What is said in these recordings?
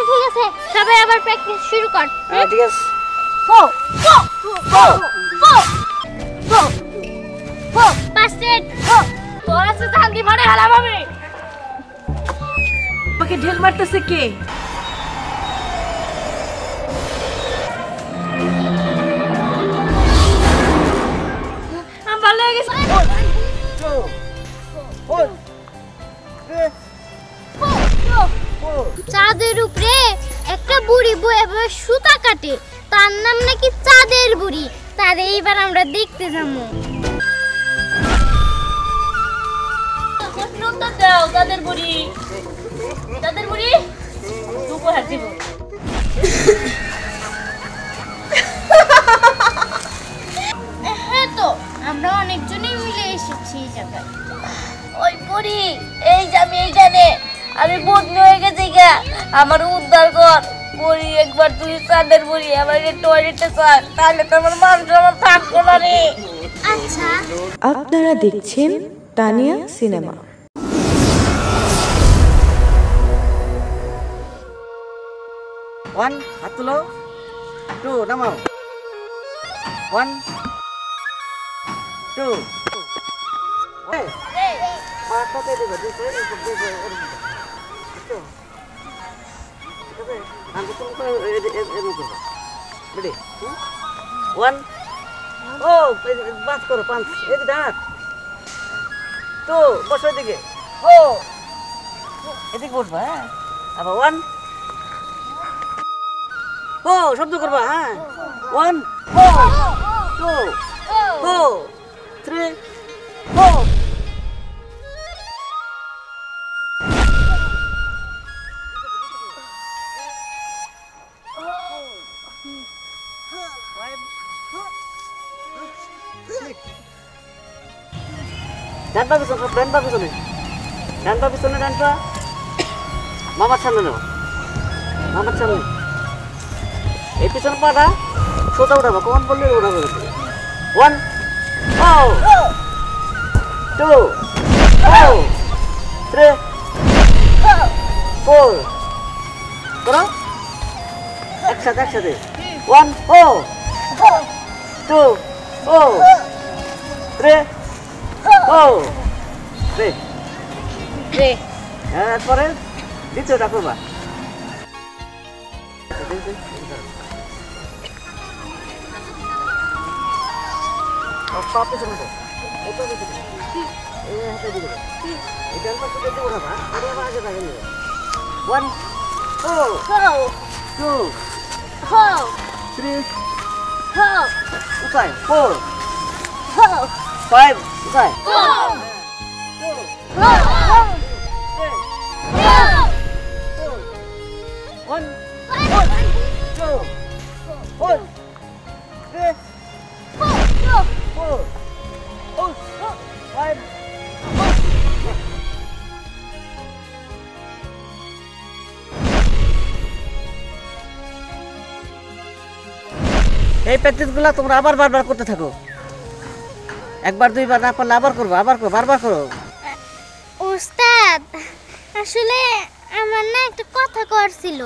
ঠিক আছে সবাই আবার প্র্যাকটিস শুরু কর। ঠিক আছে। ফো ফো ফো ফো ফো ফো পাস্টেড ফো তোরা সে জানদি মারে হালা ভাবে। আমাকে ঢেল মারতেছে কে? ভালো হয়ে গেছে। চাঁদের উপরে একটা বুড়ি বয়ে বয়ে সুতা কাটে, তার নাম নাকি চাঁদের বুড়ি। তার এইবার আমরা দেখতে যাবো। দাও তাদের বুড়ি, তাদের বুড়ি উপহার দিব। হ্যাঁ তো আমরা অনেকজনই মিলে এসেছি এই জায়গায়। ওই বুড়ি এই যে আমি এইখানে, আমি বদলি হয়ে গেছি গা, আমার উদ্ধার কর বুড়ি। একবার তুই চাঁদের বুড়ি আমার টয়লেটে চল, তাহলে তো আমার মানুষ আমার থাকবো না রে। আচ্ছা আপনারা দেখছেন তানিয়া সিনেমা। ওয়ান, হাত তুলো। টু, নামাও। One, two. পাঁচটাতে দেবো, দুটো এরকম দেবো, এরকম দেবো। বুঝছো? ঠিক আছে? আমি তুমি তো এরকম করবো। রেডি? ওয়ান। ও, বাস করো, পাঁচ। এদিকে হাত। টু, বসো এদিকে। ও, এদিকে বসবা, হ্যাঁ? আবার ওয়ান। ও, শব্দ করবা, হ্যাঁ? ওয়ান, ও, টু, ও, থ্রি, ও। ডান পা পিছনে, ডান পা পিছনে, ডান পা পিছনে, ডান পা মামার সামনে নাও, মামার সামনে। এই পিছনে পাটা সোজা উঠাবো, কখন বললে উঠাবো। ওয়ান, ও, টু, ও, থ্রি, ফোর। করো একসাথে, একসাথে। ওয়ান, ও, টু, ও, থ্রি, ও, রে রে এরপরে দ্বিতীয়টা করবা। পা পেছনে দাও, এটা পেছনে, এই হাতে দিকে দাও, এই ডান পাশে দিয়ে উঠাবা, উঠাবা আগে আগে নেবে। ওয়ান, ও, টু, থ্রি, উঠায়, ফোর, ফাইভ, উঠায়, one, two, four, three, four, five. এই প্র্যাকটিসগুলো তোমরা আবার বারবার করতে থাকো। একবার দুইবার না পারলে আবার করবো, আবার করো, বারবার করো। ওস্তাদ আসলে আমার না একটা কথা করছিল।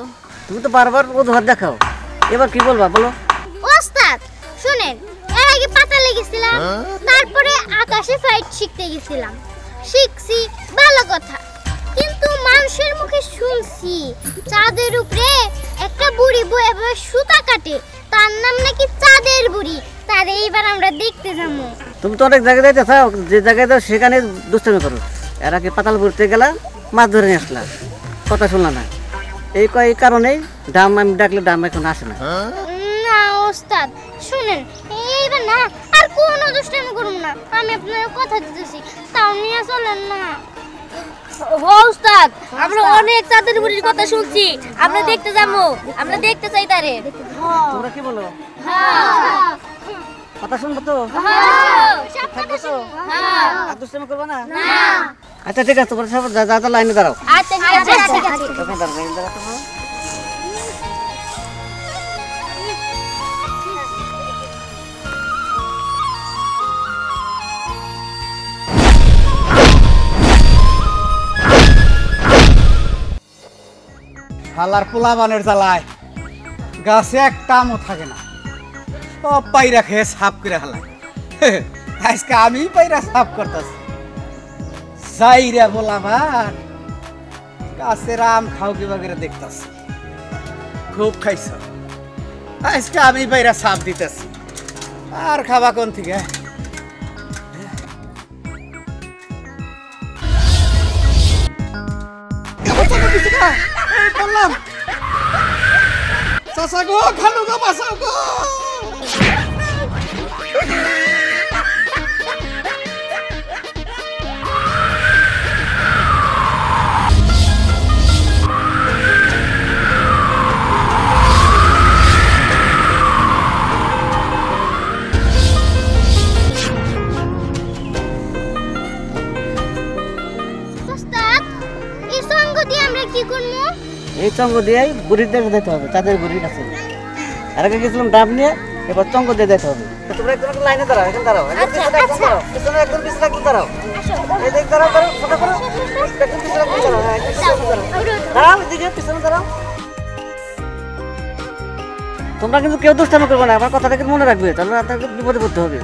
তুমি তো বারবার অজুহাত দেখাও, এবার কি বলবা বলো? ওস্তাদ শুনেন, এর আগে পাতালে গেছিলাম, তারপরে আকাশে ফাইট শিখতে গেছিলাম। শিখছি ভালো কথা, কিন্তু মানুষের মুখে শুনছি চাঁদের উপরে একটা বুড়ি বয়ে বয়ে সুতা কাটে, তার নাম নাকি চাঁদের বুড়ি। তার এইবার আমরা দেখতে যাবো। তুমি তো অনেক জায়গায় যাইতে চাও, যে জায়গায় যাও সেখানে দুষ্টামি করো। এর আগে পাতাল ঘুরতে গেলা, মাছ ধরে নিয়ে আসলা, কথা শুনলা না। এই কারণেই ডাম আমি ডাকলে ডাম এখন আসে না। না ওস্তাদ শুনেন, এইবার না আর কোনো দুষ্টামি করুন না, আমি আপনার কথা দিতেছি, তাও নিয়ে চলেন না। ওস্তাদ আমরা অনেক চাঁদের বুড়ির কথা শুনছি, আমরা দেখতে যাবো, আমরা দেখতে চাই তারে। তোমরা কি বলো? হ্যাঁ কথা শুনবো তো? হ্যাঁ সব থাকবো তো? হ্যাঁ আর দুষ্টামি করবো না? না। আচ্ছা ঠিক আছে, তোমরা সব যা যা লাইনে দাঁড়াও। আচ্ছা ঠিক আছে। ওখানে দাঁড়াও, লাইনে দাঁড়াও তোমরা। শালার পোলাবানের জ্বালায় গাছে একটা আমও থাকে না, সব পায়রা খেয়ে সাফ করে হালায়। আজকে আমি পায়রা সাফ করতেছি। যাইরা পোলাবান গাছের আম খাও কিবা করে দেখতেছি, খুব খাইছ। আজকে আমি পায়রা সাফ দিতেছি, আর খাবা কোন থেকে? বললাম চাচা গো, খালু গো, বাঁচাও গো। এই চঙ্গ দিয়ে বুড়িদের দিতে হবে, চাঁদের বুড়ির কাছে। আর আগে গেছিলাম ডাব নিয়ে, এবার চঙ্গ দিয়ে দিতে হবে। তোমরা একজন লাইনে দাঁড়াও, এখন দাঁড়াও, পিছনে একদম পিছনে একদম দাঁড়াও, এই দেখ দাঁড়াও, দাঁড়াও, ছোট করো, একদম পিছনে একদম দাঁড়াও, হ্যাঁ দাঁড়াও, এদিকে পিছনে দাঁড়াও। তোমরা কিন্তু কেউ দুষ্টামি করবে না, আমার কথাটা কিন্তু মনে রাখবে, তাহলে আপনাকে বিপদে পড়তে হবে।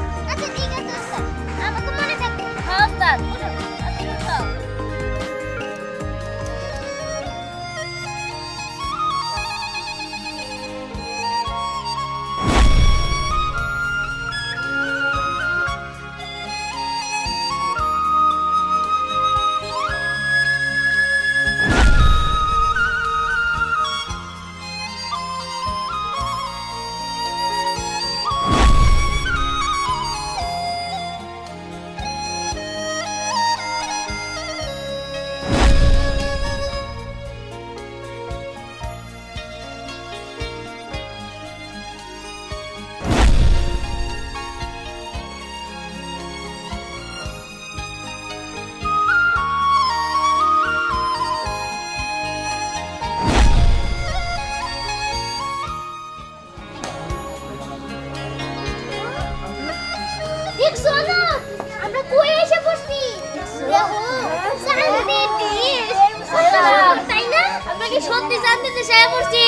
সত্যি চাঁদের দেশে পড়ছি।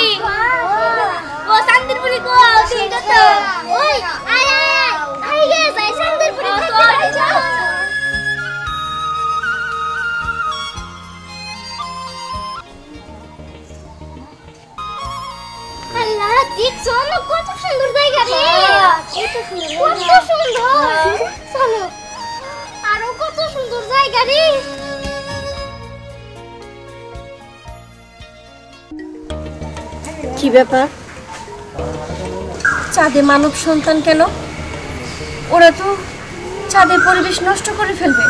ও চাঁদের বুড়ি কো ঠিক আছে। ওই আয় আয় আয় গেছে আয় চাঁদের বুড়ি তো আল্লাহ দেখছো না কত সুন্দর জায়গা রে, কত সুন্দর। চলো আরো কত সুন্দর জায়গা রে। কি ব্যাপার, চাঁদে মানব সন্তান কেন? ওরা তো চাঁদের পরিবেশ নষ্ট করে ফেলবে,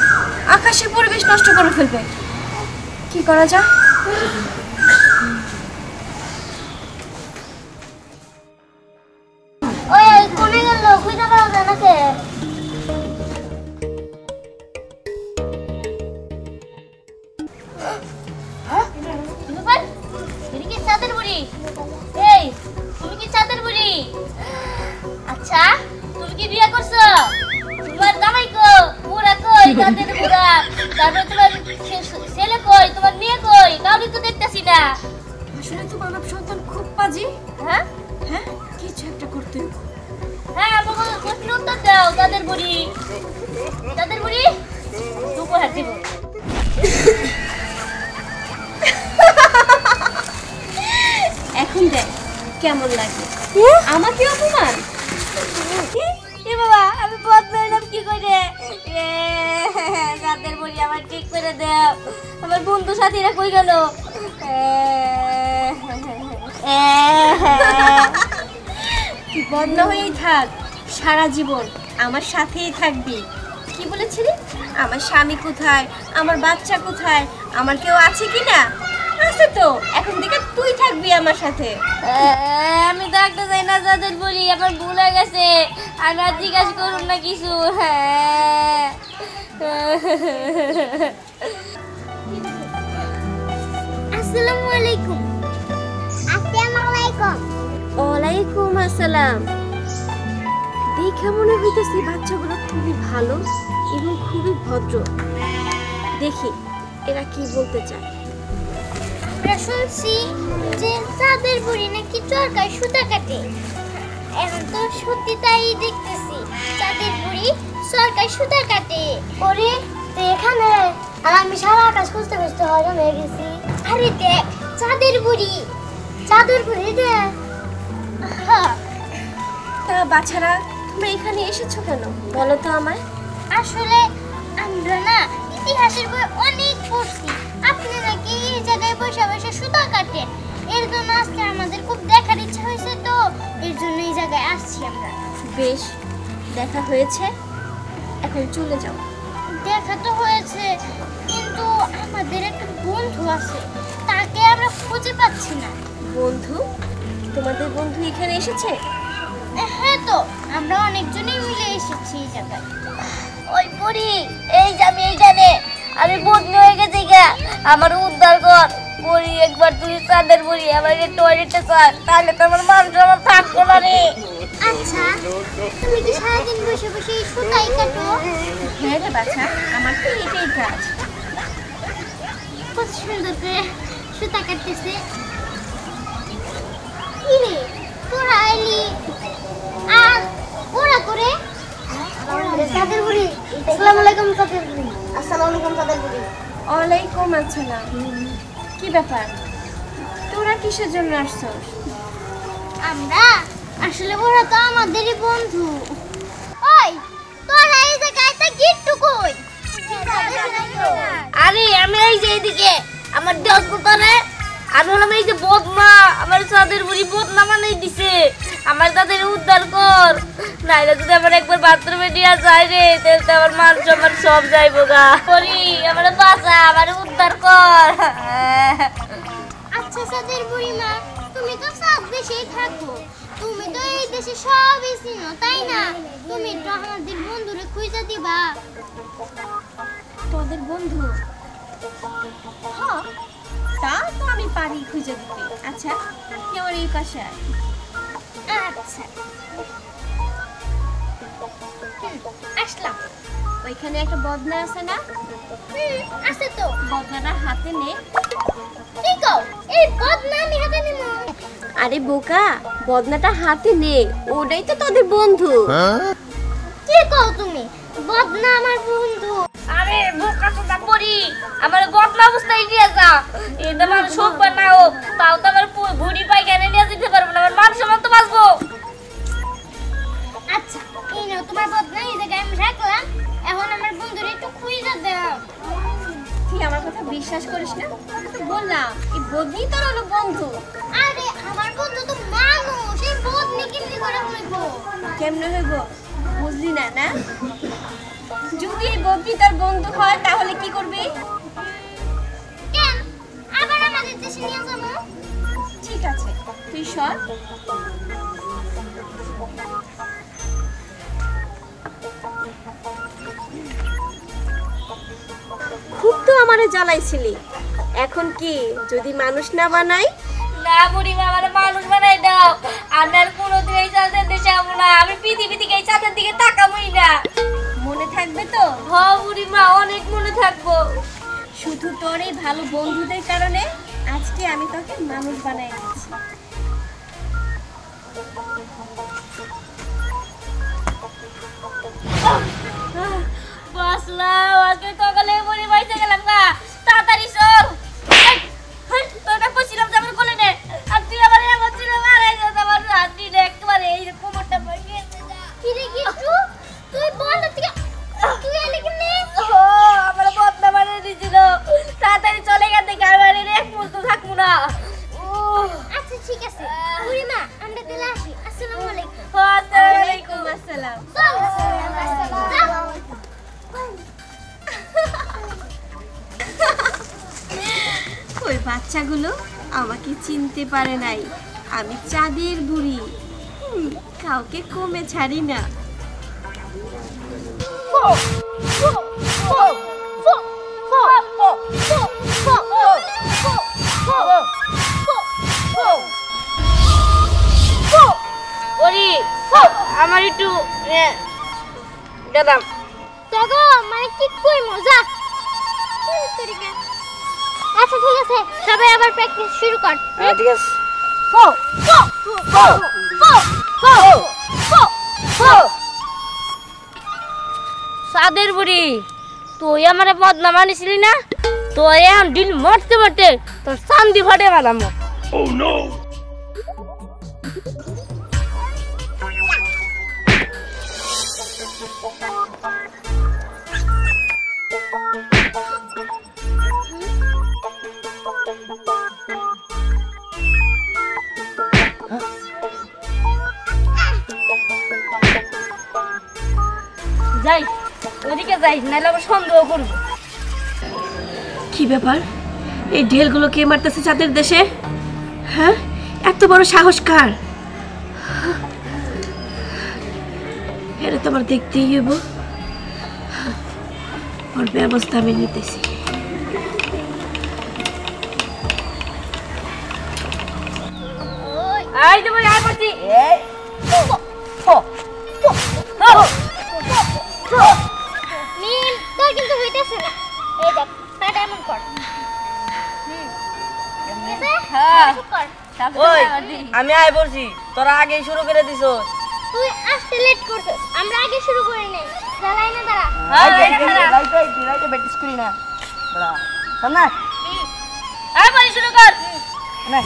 আকাশের পরিবেশ নষ্ট করে ফেলবে। কি করা যায়? ওই কোনে গেল খুঁজে পাওয়া যায় না কে? চাঁদের বুড়ি, এই তুমি কি চাঁদের বুড়ি? আচ্ছা তুমি কি বিয়ে করছো? তোমার জামাই কো, বুড়া কই, চাঁদের বুড়া? তারপরে তোমার ছেলে কই, তোমার মেয়ে কই? কাউকে তো দেখতেছি না। আসলে তো মানব সন্তান খুব পাজি। হ্যাঁ হ্যাঁ, কিছু একটা করতে হবে। হ্যাঁ আমাকে প্রশ্ন উত্তর দাও। চাঁদের বুড়ি, চাঁদের বুড়ি উপহার দিব। এখন দেখ কেমন লাগে আমাকে অপমান। এ বাবা আমি পথ বেরলাম কি করে? চাঁদের বুড়ি আমার ঠিক করে দাও। আমার বন্ধু সাথীরা কই গেল? তুই বন্ধ হয়েই থাক, সারা জীবন আমার সাথেই থাকবি। কি বলেছিলি? আমার স্বামী কোথায়, আমার বাচ্চা কোথায়, আমার কেউ আছে কি না? আছে তো, এখন থেকে তুই থাকবি আমার সাথে। আমি থাকতে চাই না চাঁদের বুড়ি, আমার ভুল হয়ে গেছে। আমি আর জিজ্ঞাসা করুন না কিছু। আসসালামু আলাইকুম। আসসালামু আলাইকুম। ওয়ালাইকুম আসসালাম। দেখে মনে হইতেছে বাচ্চাগুলো খুবই ভালো এবং খুবই ভদ্র। দেখি এরা কি বলতে চায়। আমরা শুনছি যে চাঁদের বুড়ি নাকি চরকায় সুতা কাটে। এখন তো সত্যি তাই দেখতেছি, চাঁদের বুড়ি চরকায় সুতা কাটে। ওরে তুই এখানে, আর আমি সারা আকাশ খুঁজতে খুঁজতে হয়রান হয়ে গেছি। আরে দেখ, চাঁদের বুড়ি। চাদর পরে দে। হ্যাঁ, তা বাছারা তোমরা এখানে এসেছো কেন বলো তো আমায়। আসলে আমরা না ইতিহাসের বই অনেক পড়ছি, আপনি নাকি এই জায়গায় বসে বসে সুতা কাটেন। এর জন্য আজকে আমাদের খুব দেখার ইচ্ছা হয়েছে, তো এর জন্য এই জায়গায় আসছি আমরা। বেশ, দেখা হয়েছে, এখন চলে যাও। দেখা তো হয়েছে, কিন্তু আমাদের একটা বন্ধু আছে, তাকে আমরা খুঁজে পাচ্ছি না। বন্ধু? তোমাদের বন্ধু এখানে এসেছে? হ্যাঁ, তো আমরা অনেকজনই মিলে এসেছি এই জায়গায়। ওই বুড়ি, এই যে আমি এইখানে, আমি বদলি হয়ে গেছি গা, আমার উদ্ধার কর। বুড়ি, একবার তুই চাঁদের বুড়ি আমাকে টয়লেটে চল, তাহলে তো আমার মান সম্মান থাকবো না রে। আচ্ছা, তুমি কি সারাদিন বসে বসে এই সুতাই কাটো? হ্যাঁ রে বাছা, আমার তো এটাই কাজ। কত সুন্দর করে সুতা কাটতেছে। কিরে, তোরা এলি আর ওরা করে? চাদর বুড়ি, আসসালামু আলাইকুম চাদর বুড়ি। আসসালামু আলাইকুম চাদর বুড়ি। ওয়ালাইকুম আসসালাম। কি ব্যাপার, তোরা কিসের জন্য আসছস? আমরা আসলে ওরা তো আমাদেরই বন্ধু। ওই, তোরা এই জায়গায় তা গিট্টু কই? আরে আমি এই যে এইদিকে, আমার দেশ কোথানে, আমি হলাম এই যে বদনা, আমার চাঁদের বুড়ি বদনা বানাই দিছে। আমার তাদের উদ্ধার কর, নাইলে যদি আমার একবার বাথরুমে নিয়ে যায় রে, তাহলে তো আমার মান সম্মান সব যাইব গা। করি আমার বাঁচা, আমার উদ্ধার কর। আচ্ছা চাঁদের বুড়িমা, তুমি তো সব দেশেই থাকো, তুমি তো এই দেশে সবই চিনো, তাই না? তুমি তো আমাদের বন্ধুরে খুঁজে দিবা। তোদের বন্ধু? হ্যাঁ, তা তো আমি পারি খুঁজে দিতে। আচ্ছা, তুই আমার এই পাশে আয়। আচ্ছা, আসলাম। ওইখানে একটা বদনা আছে না? আছে তো। বদনাটা হাতে নে। কি কও? এই বদনা আমি হাতে নিব? আরে বোকা, বদনাটা হাতে নে, ওটাই তো তোদের বন্ধু। কি কও তুমি? বদনা আমার বন্ধু? আরে বোকা চোদা পড়ি, আমার বদনা অবস্থায় নিয়ে যা, এটা আমার সব বানাও, তাও তো আমার বুড়ি পাইখানে নিয়ে যেতে পারবো না, আমার মান সম্মান তো বাঁচবো। আচ্ছা, এই নাও তোমার বদনা, এই জায়গায় আমি রাখলাম। এখন আমার বন্ধুরে একটু খুঁজে দাও। তুই আমার কথা বিশ্বাস করিস না? আমি তো বললাম এই বদনি তোর হলো বন্ধু। আরে আমার বন্ধু তো মানুষ, এই বদনি কেমনি করে হইব? কেমনে হইব বুঝলি না? না, যদি এই বদনি তোর বন্ধু হয় তাহলে কি করবি? কেন আবার আমাদের দেশে নিয়ে যাবো? ঠিক আছে, তুই সর। খুব তো আমারে জ্বালাইছিলি, এখন কি যদি মানুষ না বানাই? না বুড়িমা, আমার মানুষ বানাই দাও, আমি আর কোনোদিন এই চাঁদের দেশে যাবো না, আমি পৃথিবী থেকে এই চাঁদের দিকে তাকাবোই না। মনে থাকবে তো? হ বুড়িমা, অনেক মনে থাকবো। শুধু তোর এই ভালো বন্ধুদের কারণে আজকে আমি তোকে মানুষ বানাই দিচ্ছি। বাসলাম, আজকে সকালে বুড়ি বাইতে গেলাম গা, তাড়াতাড়ি চল। তোটা কইছিলাম যে আমার কোলে নে, আর তুই আমার এমন ছিল মারাই যাস, আমার হাঁটি নে একেবারে এই কোমরটা ভেঙে গেছে। কি রে গিট্টু, তুই বল থেকে তুই এলি কেমনে? ও আমার বদনা বানিয়ে দিছিল, তাড়াতাড়ি চলে গেছে, গাড়ি এক মুহূর্ত থাকবো না। আচ্ছা ঠিক আছে বুড়িমা, আমরা তাহলে আসি। আসসালামু আলাইকুম। আসসালামু আলাইকুম। আসসালাম। চল যাও। ওই বাচ্চাগুলো আমাকে চিনতে পারে নাই, আমি চাঁদের বুড়ি। কাউকে কমে ছাড়ি না। ওরে আমার একটু দাদা তগো মানে কি কই মজা তরিকা আচ্ছা ঠিক আছে, সবাই আবার প্র্যাকটিস শুরু কর। হ্যাঁ ঠিক আছে। সাদের বুড়ি, তুই আমার বদনাম আনিছিলি না? তোর এখন ডিল মারতে মারতে তোর চান্দি ফাটে গেলাম। যাই ওদিকে যাই, নাহলে আবার সন্দেহ করবো। কি ব্যাপার, এই ঢেলগুলো কে মারতেছে চাঁদের দেশে? হ্যাঁ, এত বড় সাহস কার? এটা তো আমার দেখতেই হইব, ওর ব্যবস্থা আমি নিতেছি। আই দেবো, আয় পাচ্ছি। মিম, তোর কিন্তু হইতেছে না। এই দেখ, পাটা এমন কর। ঠিক আছে? হ্যাঁ। চুপ কর। ওই আমি আয় বলছি, তোরা আগেই শুরু করে দিছো। তুই আসতে লেট করছিস, আমরা আগে শুরু করে নেই। দাঁড়াই না, দাঁড়া। রাইটে প্র্যাকটিস করি না। দাঁড়া সামনে আয় বলি শুরু কর। না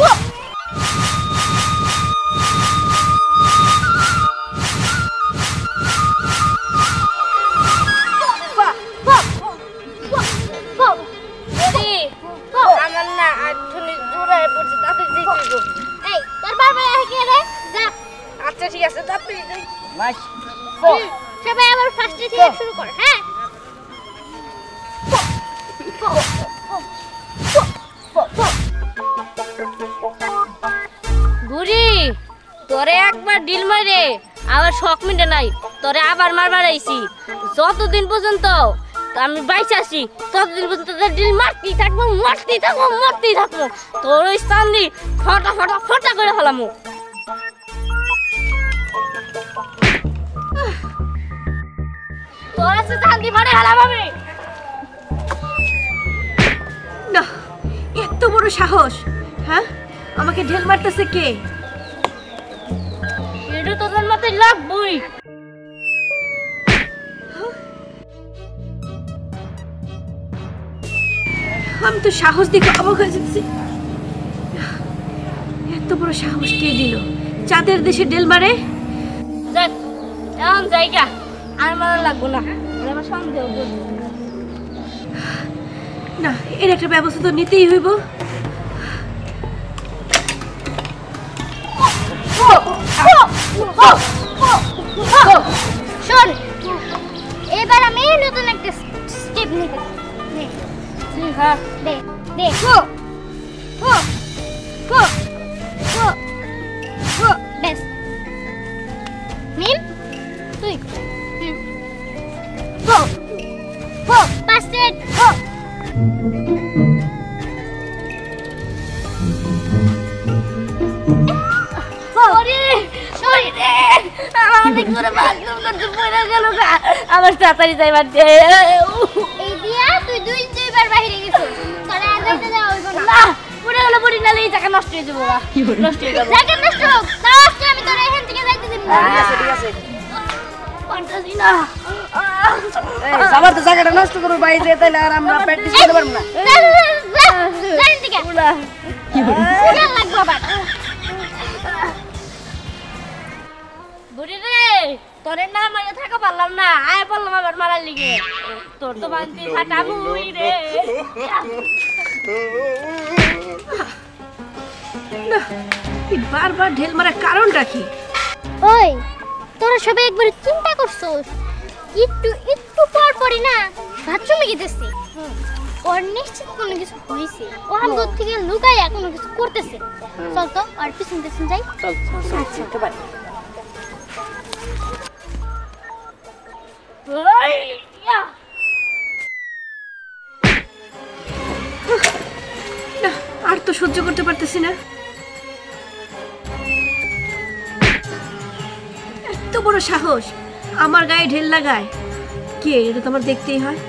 আমার না আটুনি জোড়ায় পড়ছে, তাতে জিতবো। এই, তোর বারবার আগে রে, যা। আচ্ছা ঠিক আছে, তারপরে যাই। মাস সবাই আবার ফার্স্টে থেকে শুরু কর, হ্যাঁ? বুড়ি, তোরে একবার ডিল মারে আবার শখ মিটে নাই, তোরে আবার মারবার আইছি। যতদিন পর্যন্ত আমি বাইচে আছি ততদিন পর্যন্ত তোর ডিল মারতেই থাকবো, মারতেই থাকবো, মারতেই থাকবো। তোর ওই চান্দি ফটা ফটা ফটা করে ফেলামো। তোর আছে চান্দি ফাটে ফেলাম আমি। না, এত বড় সাহস! হ্যাঁ, আমাকে ঢেল মারতেছে কে? এটা তোদের মাথায় লাগবই। আমি তো সাহস দেখে অবাক হয়ে যাচ্ছি। এত বড় সাহস কে দিল চাঁদের দেশে ঢেল মারে? যাক, এখন জায়গা আর মারা লাগবো না, আমার সন্দেহ করবো না, এর একটা ব্যবস্থা তো নিতেই হইব। শোন, এবার আমি নতুন একটা স্টেপ নিতে। হ্যাঁ দে দে গো গো গো গো গো, বেশ। মিম, তুই গো গো, পাস্টেড গো। আমার তাড়াতাড়ি যাইবার দে। এই দিয়া তুই দুইবার বাইরে গেছিস, তাহলে আর যাইতে যাওয়া হইব না। না, পুরো গেলে বুড়ি নালে এই জায়গা নষ্ট হয়ে যাবো, নষ্ট হয়ে যাবো। জায়গা নষ্ট হোক, তাও আজকে আমি তোর এখান থেকে যাইতে দিব না। ঠিক আছে ঠিক আছে। পারতাছি না। এই সবার তো জায়গাটা নষ্ট করব ভাই, যে তাইলে আর আমরা প্র্যাকটিস করতে পারবো না। যাই থেকে পুরা লাগবে আবার। বুড়ি রে, তোরে না মারে থাকা পারলাম না, আয় পারলাম আবার মারার লিগে। তোর তো বান্তি ফাটাবুই রে। না, এই বারবার ঢেল মারার কারণটা কি? ওই, তোরা সবাই একবার চিন্তা করছস? একটু একটু পর পরই না বাথরুমে গেতেছি, ওর নিশ্চিত কোনো কিছু হয়েছে, ও আমাদের থেকে লুকাইয়া কোনো কিছু করতেছে। চল তো, আর পিছন পিছন যাই। চল আচ্ছা তো বাই। ওই, ইয়া। না, আর তো সহ্য করতে পারতেছি না। এত বড় সাহস আমার গায়ে ঢেল লাগায় কে? এটা তো আমার দেখতেই হয়।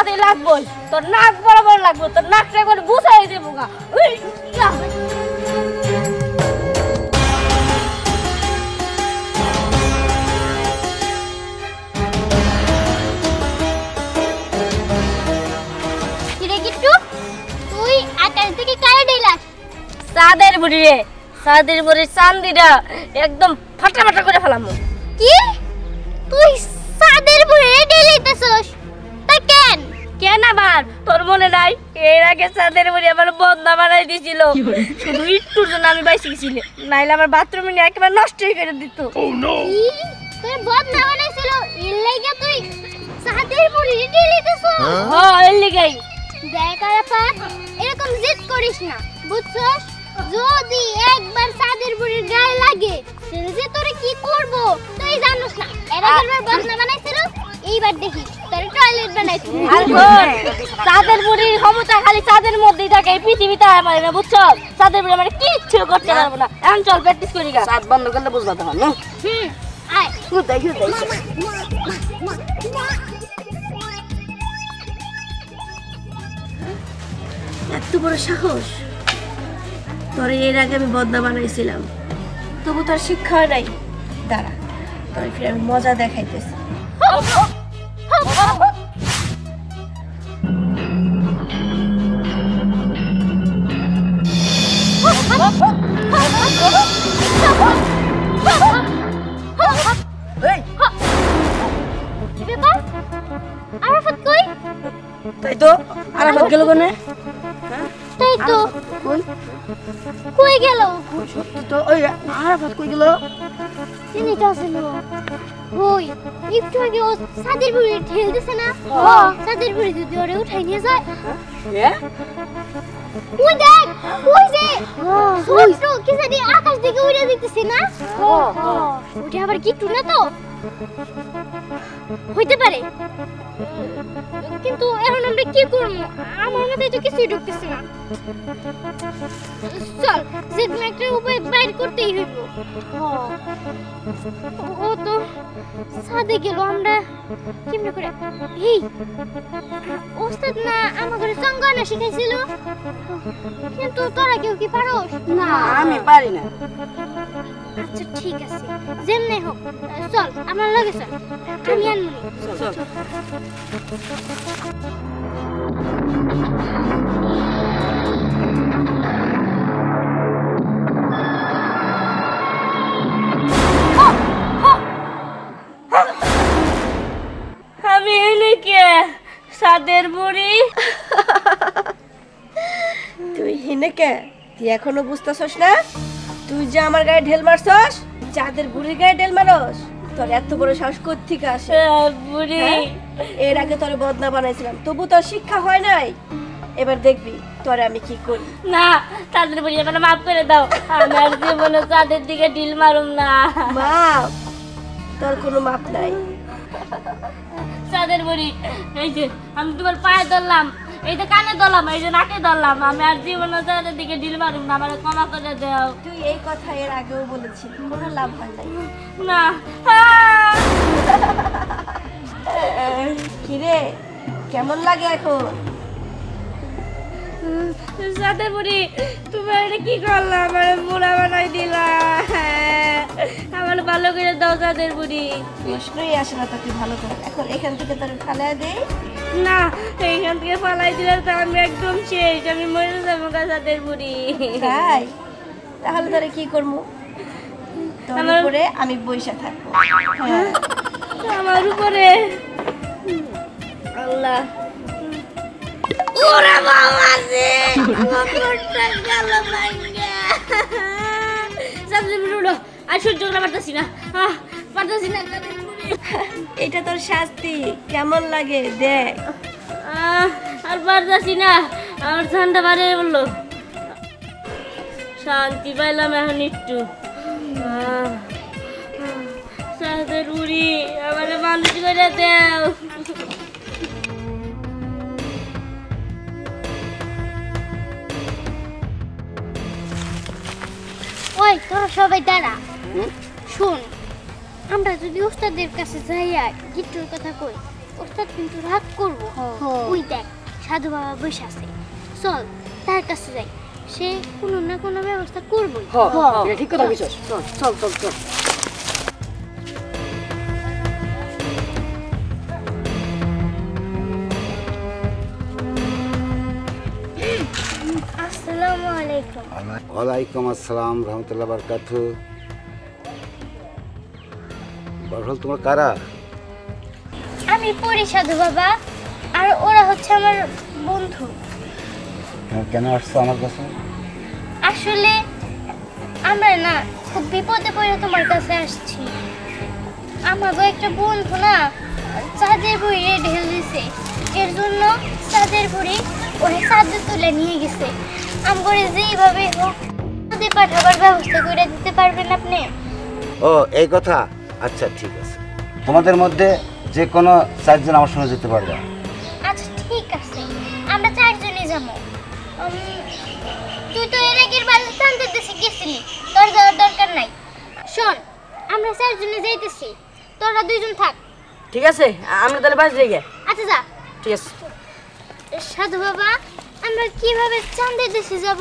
সাথে লাগবো, তোর নাক বরাবর লাগবো, তোর নাকটা একবার বুঝাই দেবো গা। উই, ইয়া। কিরে কিট্টু, তুই আকাশ থেকে কারে দিলাস? সাদের বুড়ি রে, সাদের বুড়ির চান্দিটা একদম ফাটাফাটা করে ফেলাম। কি তুই সাদের বুড়ি দিলিতেছস? তা কেন? কেন আবার তোর মনে নাই এর আগে সাদের বুড়ি আমার বদনা বানাই দিছিল, শুধু একটুর জন্য আমি বাইসে গেছিলে, নাইলে আমার বাথরুমে নিয়ে একেবারে নষ্ট করে দিত। কি তোর বদনা বানাইছিল এর লাগা তুই সাদের বুড়ি দিলিতেছস? হ্যাঁ এর লিগাই। দেখ আরাফাত, এরকম জিদ করিস না, বুঝছস? যদি একবার সাদের বুড়ির গায়ে লাগে তাহলে যে তোরে কি করব তুই জানিস না। এর আগেরবার বদনা বানাইছিল, এইবার দেখি তোরে টয়লেট বানাইছিল। আর কোন সাদের বুড়ির ক্ষমতা খালি সাদের মধ্যেই থাকে, এই পৃথিবীতে আর পারে না, বুঝছো? সাদের বুড়ি মানে কিচ্ছু করতে পারবো না। এখন চল প্র্যাকটিস করি গা। সাত বন্ধ করলে বুঝবা তখন না। আয় হুদাই হুদাই এত বড় সাহস! তোর এর আগে আমি বদনা বানাইছিলাম, তবু তোর শিক্ষা হয় নাই। দাঁড়া, তোর ফিরে আমি মজা দেখাইতেছি। এই ব্যাপার আরাফাত কই? তাই তো আরাফাত গেল কোনে? তাই তো কই কই গেল? সত্যি তো ওই আরাফাত কই গেল? চিনি তো আসলো ওই একটু আগে ও সাদের বুড়ি ঠেল দিছে না? সাদের বুড়ি যদি ওরে উঠাই নিয়ে যায়, হ্যাঁ ওই দেখ ওই যে ছোট্ট কি জানি আকাশ দিকে উড়ে দিতেছে না? ওটা আবার কি টুনা তো হইতে পারে, কিন্তু এখন আমরা কি করবো? আমার মাথায় তো কিছুই ঢুকতেছে না। চল যে কোনো একটা উপায় বাইর করতেই হইব। ও তো সাদে গেল, আমরা কেমনে করে? এই ওস্তাদ না আমার ঘরে সঙ্গানা শিখাইছিল, কিন্তু তোরা কেউ কি পারোস? না আমি পারি না। আচ্ছা ঠিক আছে, যেমনে হোক চল আমার লগে চল, আমি আনমনি। চল আমি এনে কে সাদের বুড়ি? তুই হিনে কে? তুই এখনো বুঝতেছস না? তুই যে আমার গায়ে ঢেল মারছস, চাঁদের বুড়ির গায়ে ঢেল মারস? তোর এত বড় সাহস কোত্থেকে আসে? বুড়ি হ্যাঁ? এর আগে তোরে বদনা বানাইছিলাম, তবু তোর শিক্ষা হয় নাই। এবার দেখবি তোরে আমি কি করি। না, সাদের বুড়ি আমার মাফ করে দাও, আমার জীবনে সাদের দিকে ঢিল মারুম না। মাপ? তোর কোনো মাপ নাই। সাদের বুড়ি, এই যে আমি তোমার পায়ে ধরলাম, এই যে কানে ধরলাম, এই যে নাকে ধরলাম, আমি আর জীবনে সাদের দিকে ঢিল মারুম না, আমার ক্ষমা করে দাও। তুই এই কথা এর আগেও বলেছিলি, কোনো লাভ হয় নাই। না কিরে, কেমন লাগে এখন? সাদের বুড়ি, তুমি এটা কি করলা? আমার বুড়া বানাই দিলা, আমার ভালো করে দাও সাদের বুড়ি। প্রশ্নই আসে না তোকে ভালো করে। এখন এখান থেকে তোর ফালা দে। না, এইখান থেকে পালাই দিলে তো আমি একদম শেষ, আমি মরে যাবো গা সাদের বুড়ি। তাই? তাহলে তোরে কি করবো? তোর আমার- উপরে আমি বইসা থাকবো। হ্যাঁ। আমার উপরে আল্লাহ, ওরে বাবা রে, আমার পেটটা গেল ভাঙ্গা। সাদের বুড়ি উঠো, আর সহ্য করতে পারতাছি না, পারতাছি না সাদের বুড়ি। এটা তোর শাস্তি, কেমন লাগে দেখ। আর পারতাছি না, আমার ঠান্ডা বাড়ে বললো। শান্তি পাইলাম এখন একটু। সাদের বুড়ি, আমার মানুষ করে দেও। ওই তোরা সবাই দাঁড়া, শোন, আমরা যদি ওস্তাদের কাছে যাইয়া গিট্টুর কথা কই ওস্তাদ কিন্তু রাগ করবো। ওই দেখ সাধু বাবা বসে আছে, চল তার কাছে যাই, সে কোনো না কোনো ব্যবস্থা করবো। ঠিক কথা বলছিস, চল চল চল চল। আসসালামু আলাইকুম। ওয়ালাইকুম আসসালাম রহমতুল্লাহ বারকাতু। বরহল তোমার কারা? আমি পড়ি সাধু বাবা, আর ওরা হচ্ছে আমার বন্ধু। কেন আসছো আমার কাছে? আসলে আমরা না খুব বিপদে পড়ে তোমার কাছে আসছি। আমারও একটা বন্ধু না চাঁদের বুড়ি ঢেল দিছে, এর জন্য চাঁদের বুড়ি ওরা চাঁদে তুলে নিয়ে গেছে। আমগরে যেইভাবে হোক চাঁদে পাঠাবার ব্যবস্থা করে দিতে পারবেন আপনি? ও এই কথা, আচ্ছা ঠিক আছে। তোমাদের মধ্যে যে কোনো 4 জন আমার সঙ্গে যেতে পারবে। আচ্ছা ঠিক আছে, আমরা 4 জনই যাবো। তুই তো এর আগের বার চাঁদের দেশে গেছিলি, তোর যাওয়ার দরকার নাই। শোন, আমরা 4 জনে যাইতেছি, তোরা 2 জন থাক। ঠিক আছে, আমরা তাহলে বাস যাই গে। আচ্ছা যা। ঠিক আছে। সাধু বাবা, আমরা কিভাবে চাঁদের দেশে যাব?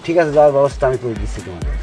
ঠিক আছে, যাওয়ার ব্যবস্থা আমি করে দিচ্ছি তোমাদের।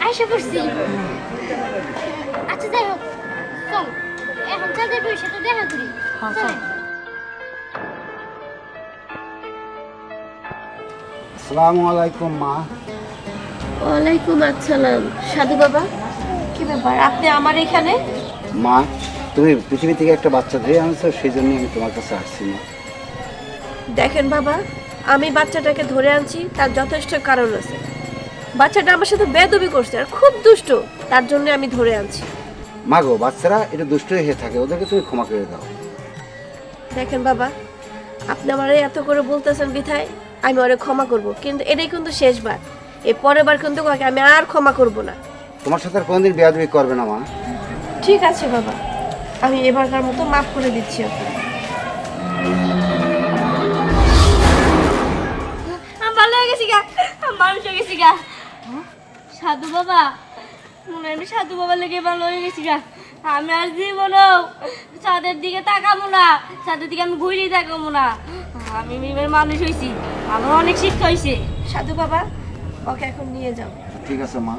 আশা করছি। আচ্ছা যাই হোক, চল এখন চাঁদের বুড়ির সাথে দেখা করি। চল। আসসালামু আলাইকুম মা। ওয়ালাইকুম আসসালাম। সাধু বাবা, কি ব্যাপার আপনি আমার এখানে? মা, তুমি পৃথিবী থেকে একটা বাচ্চা ধরে আনছো, সেই জন্য আমি তোমার কাছে আসছি না। দেখেন বাবা, আমি বাচ্চাটাকে ধরে আনছি তার যথেষ্ট কারণ আছে। বাচ্চাটা আমার সাথে বেয়াদবি করছে আর খুব দুষ্ট, তার জন্য আমি ধরে আনছি। মা গো, বাচ্চারা এটা দুষ্টই হয়ে থাকে, ওদেরকে তুমি ক্ষমা করে দাও। দেখেন বাবা, আপনি আমারে এত করে বলতেছেন বিধায় আমি ওরে ক্ষমা করব, কিন্তু এটাই কিন্তু শেষবার। এর পরের বার কিন্তু ওকে আমি আর ক্ষমা করব না। তোমার সাথে আর কোনোদিন বেয়াদবি করবে না মা। ঠিক আছে বাবা, আমি এবারকার মতো মাফ করে দিচ্ছি আপনাকে। আমি ভালো হয়ে গেছি গা, আমি মানুষ হয়ে গেছি গা। সাধু বাবা, মনে হয় আমি সাধু বাবার লেগে ভালো হয়ে গেছি গা। আমি আর জীবনেও চাঁদের দিকে তাকাবো না, চাঁদের দিকে আমি ঘুরেই তাকাবো না। আমি এবার মানুষ হয়েছি, আমার অনেক শিক্ষা হয়েছে। সাধু বাবা, ওকে এখন নিয়ে যাও। ঠিক আছে মা।